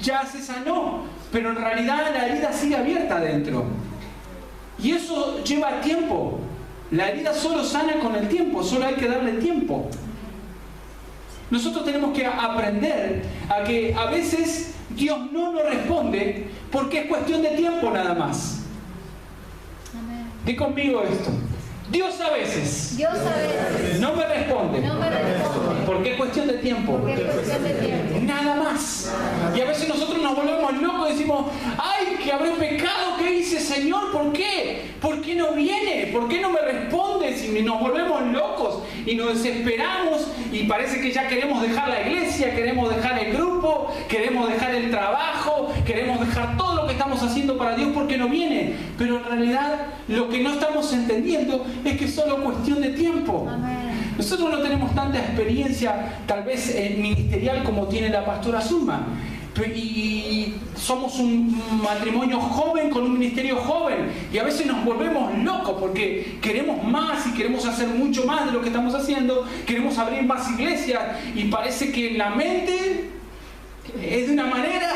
ya se sanó, pero en realidad la herida sigue abierta adentro. Y eso lleva tiempo. La herida solo sana con el tiempo, solo hay que darle tiempo. Nosotros tenemos que aprender a que a veces Dios no nos responde porque es cuestión de tiempo nada más. Amén. Di conmigo esto. Dios a veces no me responde porque es cuestión de tiempo. Nada más. Y a veces nosotros nos volvemos locos y decimos, ¡ay, que habré pecado! ¿Qué hice, Señor? ¿Por qué? ¿Por qué no viene? ¿Por qué no me respondes? Y nos volvemos locos y nos desesperamos y parece que ya queremos dejar la iglesia, queremos dejar el grupo, queremos dejar el trabajo, queremos dejar todo lo que estamos haciendo para Dios porque no viene. Pero en realidad lo que no estamos entendiendo es que es solo cuestión de tiempo. Amén. Nosotros no tenemos tanta experiencia tal vez ministerial como tiene la pastora Zulma. Y somos un matrimonio joven con un ministerio joven y a veces nos volvemos locos porque queremos más y queremos hacer mucho más de lo que estamos haciendo, queremos abrir más iglesias y parece que en la mente es de una manera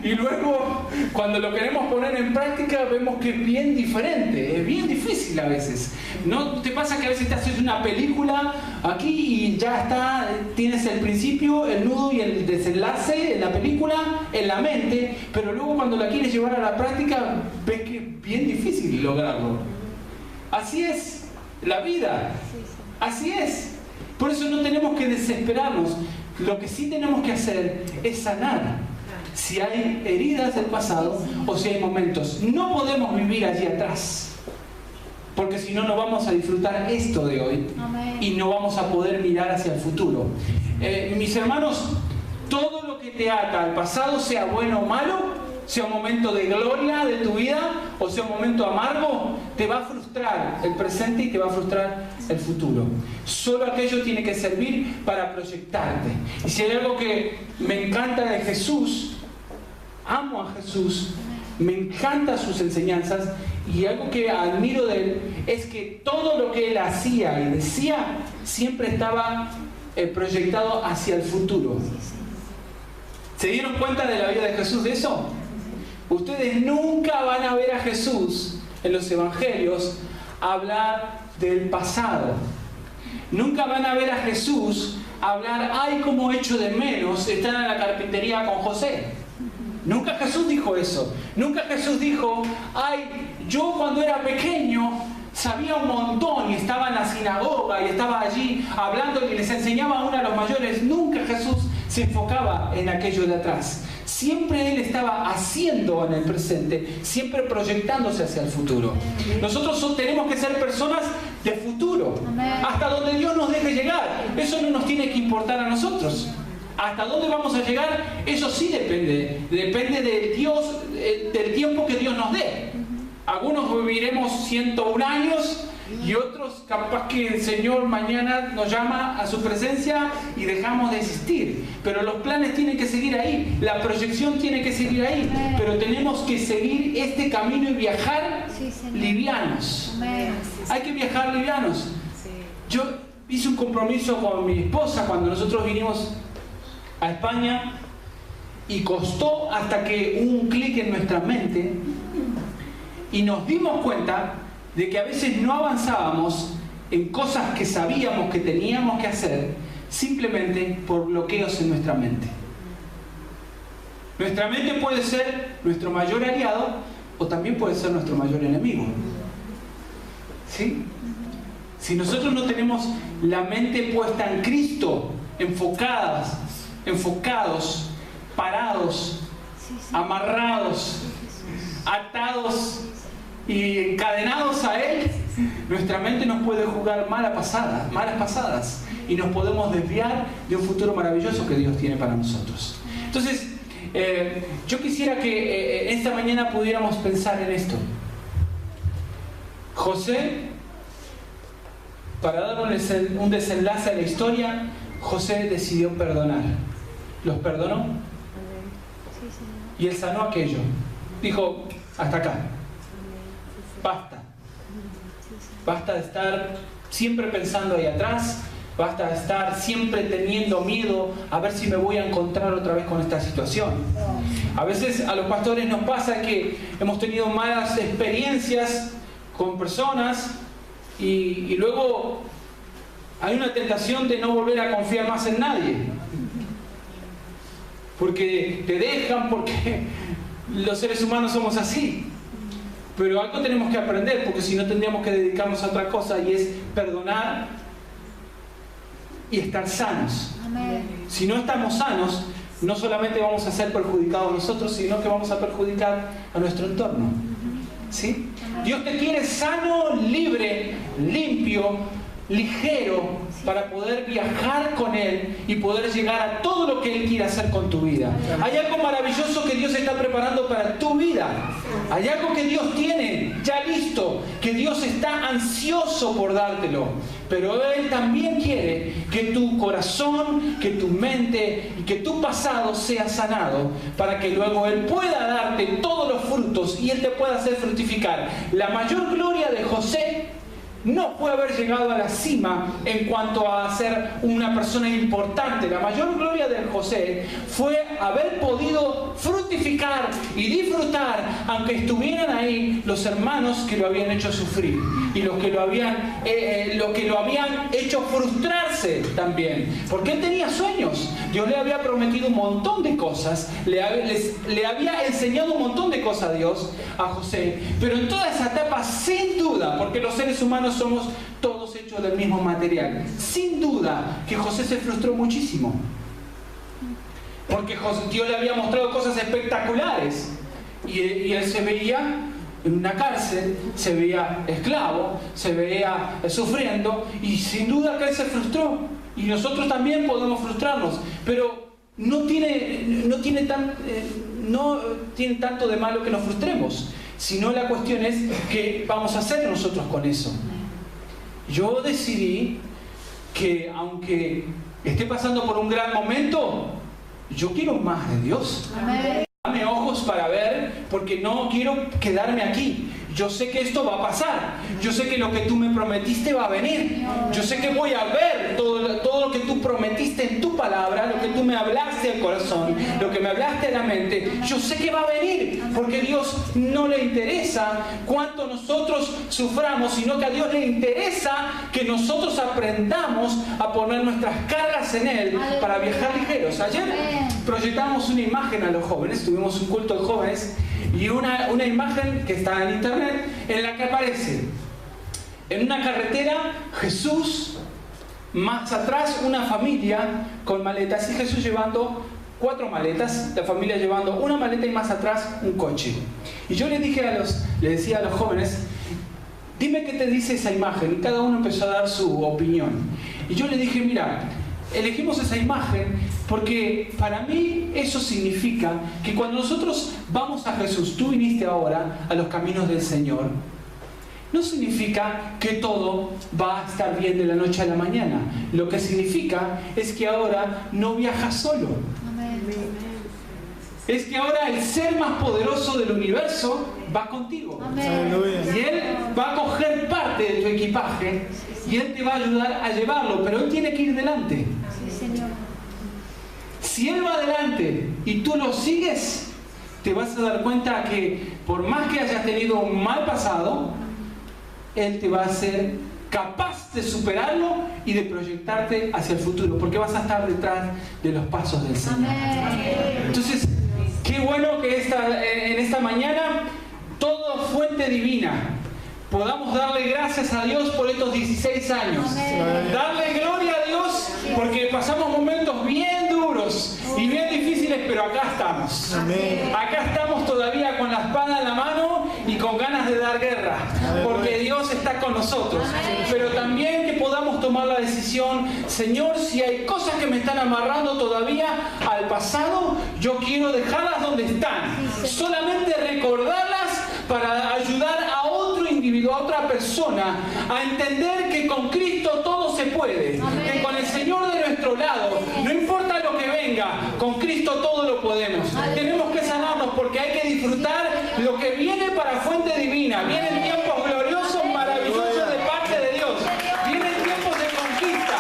y luego cuando lo queremos poner en práctica vemos que es bien diferente, es bien difícil a veces. ¿No te pasa que a veces te haces una película aquí y ya está, tienes el principio, el nudo y el desenlace en la película en la mente, pero luego cuando la quieres llevar a la práctica ves que es bien difícil lograrlo? Así es la vida, así es. Por eso no tenemos que desesperarnos. Lo que sí tenemos que hacer es sanar si hay heridas del pasado o si hay momentos. No podemos vivir allí atrás, porque si no, no vamos a disfrutar esto de hoy. Amén. Y no vamos a poder mirar hacia el futuro. Mis hermanos, todo lo que te ata al pasado, sea bueno o malo, sea un momento de gloria de tu vida o sea un momento amargo, te va a frustrar el presente y te va a frustrar el futuro. Solo aquello tiene que servir para proyectarte. Y si hay algo que me encanta de Jesús, amo a Jesús, me encantan sus enseñanzas y algo que admiro de él es que todo lo que él hacía y decía siempre estaba proyectado hacia el futuro. ¿Se dieron cuenta de la vida de Jesús de eso? Ustedes nunca van a ver a Jesús en los evangelios hablar del pasado. Nunca van a ver a Jesús hablar, ay, cómo echo de menos estar en la carpintería con José. Nunca Jesús dijo eso. Nunca Jesús dijo, ay, yo cuando era pequeño sabía un montón y estaba en la sinagoga y estaba allí hablando y les enseñaba a uno de los mayores. Nunca Jesús se enfocaba en aquello de atrás. Siempre Él estaba haciendo en el presente, siempre proyectándose hacia el futuro. Nosotros tenemos que ser personas de futuro, hasta donde Dios nos deje llegar. Eso no nos tiene que importar a nosotros. Hasta dónde vamos a llegar, eso sí depende de Dios, del tiempo que Dios nos dé. Algunos viviremos 101 años y otros capaz que el Señor mañana nos llama a su presencia y dejamos de existir. Pero los planes tienen que seguir ahí, la proyección tiene que seguir ahí, pero tenemos que seguir este camino y viajar livianos. Hay que viajar livianos. Yo hice un compromiso con mi esposa cuando nosotros vinimos a España y costó hasta que hubo un clic en nuestra mente y nos dimos cuenta de que a veces no avanzábamos en cosas que sabíamos que teníamos que hacer simplemente por bloqueos en nuestra mente. Nuestra mente puede ser nuestro mayor aliado o también puede ser nuestro mayor enemigo. ¿Sí? Si nosotros no tenemos la mente puesta en Cristo, enfocados, parados, amarrados, atados atados y encadenados a Él, nuestra mente nos puede jugar malas pasadas y nos podemos desviar de un futuro maravilloso que Dios tiene para nosotros. Entonces, yo quisiera que esta mañana pudiéramos pensar en esto. José, para dar un desenlace a la historia, José decidió perdonar. Los perdonó y él sanó aquello. Dijo, hasta acá. Basta. Basta de estar siempre pensando ahí atrás. Basta de estar siempre teniendo miedo a ver si me voy a encontrar otra vez con esta situación. A veces a los pastores nos pasa que hemos tenido malas experiencias con personas y luego hay una tentación de no volver a confiar más en nadie. Porque te dejan, porque los seres humanos somos así. Pero algo tenemos que aprender, porque si no tendríamos que dedicarnos a otra cosa, y es perdonar y estar sanos. Amén. Si no estamos sanos, no solamente vamos a ser perjudicados nosotros, sino que vamos a perjudicar a nuestro entorno. ¿Sí? Dios te quiere sano, libre, limpio, ligero, para poder viajar con Él y poder llegar a todo lo que Él quiere hacer con tu vida. Hay algo maravilloso que Dios está preparando para tu vida. Hay algo que Dios tiene ya listo, que Dios está ansioso por dártelo. Pero Él también quiere que tu corazón, que tu mente y que tu pasado sea sanado, para que luego Él pueda darte todos los frutos y Él te pueda hacer fructificar. La mayor gloria de José no fue haber llegado a la cima en cuanto a ser una persona importante. La mayor gloria de José fue haber podido fructificar y disfrutar, aunque estuvieran ahí los hermanos que lo habían hecho sufrir y los que lo habían hecho frustrarse también. Porque él tenía sueños. Dios le había prometido un montón de cosas, le había enseñado un montón de cosas a Dios, a José. Pero en toda esa etapa, sin duda, porque los seres humanos somos todos hechos del mismo material, sin duda que José se frustró muchísimo, porque Dios le había mostrado cosas espectaculares y él se veía en una cárcel, se veía esclavo, se veía sufriendo, y sin duda que él se frustró, y nosotros también podemos frustrarnos, pero no tiene tanto de malo que nos frustremos, sino la cuestión es qué vamos a hacer nosotros con eso. Yo decidí que aunque esté pasando por un gran momento, yo quiero más de Dios. Amén. Dame ojos para ver, porque no quiero quedarme aquí. Yo sé que esto va a pasar. Yo sé que lo que tú me prometiste va a venir. Yo sé que voy a ver todo lo que tú prometiste en tu palabra, lo que tú me hablaste al corazón, lo que me hablaste a la mente. Yo sé que va a venir, porque a Dios no le interesa cuánto nosotros suframos, sino que a Dios le interesa que nosotros aprendamos a poner nuestras cargas en Él para viajar ligeros. Ayer proyectamos una imagen a los jóvenes, tuvimos un culto de jóvenes, y una imagen que está en internet en la que aparece en una carretera Jesús, más atrás una familia con maletas, y Jesús llevando 4 maletas, la familia llevando una maleta y más atrás un coche. Y yo le decía a los jóvenes, dime qué te dice esa imagen, y cada uno empezó a dar su opinión. Y yo le dije, mira, elegimos esa imagen porque para mí eso significa que cuando nosotros vamos a Jesús, tú viniste ahora a los caminos del Señor, no significa que todo va a estar bien de la noche a la mañana. Lo que significa es que ahora no viajas solo. Amén. Es que ahora el ser más poderoso del universo va contigo. Amén. Y Él va a coger parte de tu equipaje y Él te va a ayudar a llevarlo, pero Él tiene que ir delante. Sí, Señor. Si Él va adelante y tú lo sigues, te vas a dar cuenta que por más que hayas tenido un mal pasado, Él te va a hacer capaz de superarlo y de proyectarte hacia el futuro, porque vas a estar detrás de los pasos del Señor. Amén. Entonces, qué bueno que en esta mañana, todo fuente divina, podamos darle gracias a Dios por estos 16 años. Amén. Darle gloria a Dios porque pasamos momentos bien duros y bien difíciles, pero acá estamos. Amén. Acá estamos todavía con la espada en la mano de dar guerra, porque Dios está con nosotros. Pero también que podamos tomar la decisión, Señor, si hay cosas que me están amarrando todavía al pasado, yo quiero dejarlas donde están. Solamente recordarlas para ayudar a otro individuo, a otra persona, a entender que con Cristo todo se puede. Que con el Señor de nuestro lado, no importa lo que venga, con Cristo todo lo podemos. Tenemos que sanarnos porque hay que disfrutar lo que viene para fuente divina. Vienen tiempos gloriosos, maravillosos de parte de Dios. Vienen tiempos de conquista.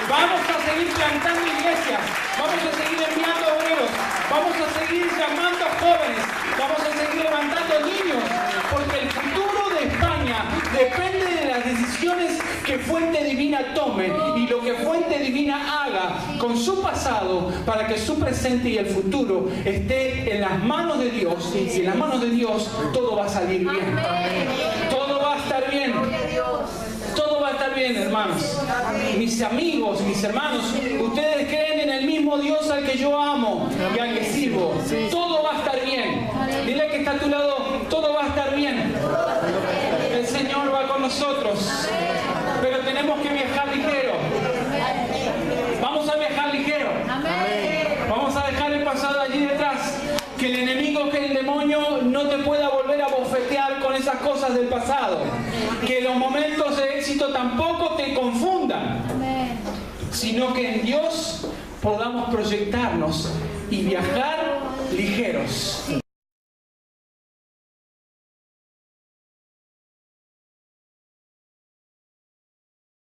Vamos a seguir plantando iglesias. Vamos a seguir enviando obreros. Vamos a seguir llamando jóvenes. Vamos a seguir levantando niños. Porque el futuro de España depende de las decisiones que Fuente Divina tome y lo que Fuente Divina haga con su pasado para que su presente y el futuro esté en las manos de Dios. Y en las manos de Dios todo va a salir bien. Todo va a estar bien. Todo va a estar bien, hermanos. Mis amigos, mis hermanos, ustedes creen en el mismo Dios al que yo amo y al que sirvo. Todo va a estar bien. Dile que está a tu lado, todo va a estar bien. El Señor va con nosotros. Pero tenemos que viajar ligero. Vamos a viajar ligero. Vamos a dejar el pasado allí detrás. Que el enemigo, que el demonio no te pueda volver a bofetear con esas cosas del pasado. Que los momentos de éxito tampoco te confundan. Sino que en Dios podamos proyectarnos y viajar ligeros.